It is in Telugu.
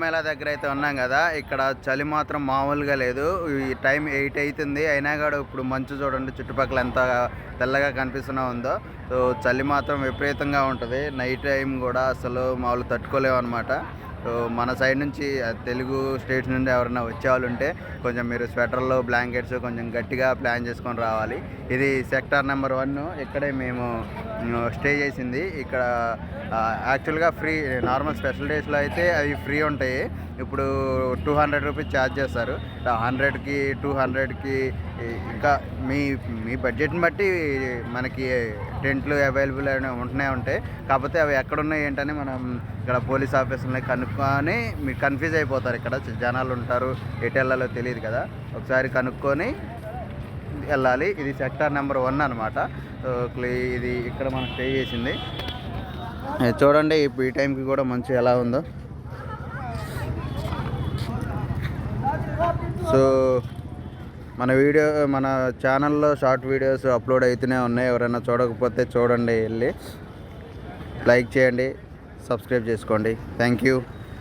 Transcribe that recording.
మేళా దగ్గర అయితే ఉన్నాం కదా, ఇక్కడ చలి మాత్రం మామూలుగా లేదు. ఈ టైం 8 అవుతుంది అయినా కూడా ఇప్పుడు మంచు చూడండి చుట్టుపక్కల ఎంత తెల్లగా కనిపిస్తూనే ఉందో. సో చలి మాత్రం విపరీతంగా ఉంటుంది. నైట్ టైం కూడా అసలు మామూలు తట్టుకోలేము అనమాట. సో మన సైడ్ నుంచి తెలుగు స్టేట్స్ నుండి ఎవరైనా వచ్చేవాళ్ళు ఉంటే కొంచెం మీరు స్వెటర్లు బ్లాంకెట్స్ కొంచెం గట్టిగా ప్లాన్ చేసుకొని రావాలి. ఇది సెక్టార్ నెంబర్ 1. ఇక్కడే మేము స్టే చేసింది. ఇక్కడ యాక్చువల్గా ఫ్రీ, నార్మల్ స్పెషల్ డేస్లో అయితే అవి ఫ్రీ ఉంటాయి. ఇప్పుడు 200 రూపీస్ ఛార్జ్ చేస్తారు. 100కి 200కి ఇంకా మీ మీ బడ్జెట్ని బట్టి మనకి టెంట్లు అవైలబుల్ ఉంటూనే ఉంటాయి. కాకపోతే అవి ఎక్కడున్నాయి ఏంటని మనం ఇక్కడ పోలీస్ ఆఫీసర్ని కనుక్కొని మీరు కన్ఫ్యూజ్ అయిపోతారు. ఇక్కడ జనాలు ఉంటారు, ఎటు వెళ్ళాలో తెలియదు కదా, ఒకసారి కనుక్కొని వెళ్ళాలి. ఇది సెక్టార్ నెంబర్ 1 అనమాట. ఇది ఇక్కడ మనం స్టే చేసింది. చూడండి ఇప్పుడు ఈ టైంకి కూడా మంచి ఎలా ఉందో. సో మన ఛానల్లో షార్ట్ వీడియోస్ అప్లోడ్ అవుతూనే ఉన్నాయి. ఎవరైనా చూడకపోతే చూడండి, వెళ్ళి లైక్ చేయండి, సబ్స్క్రైబ్ చేసుకోండి. Thank you.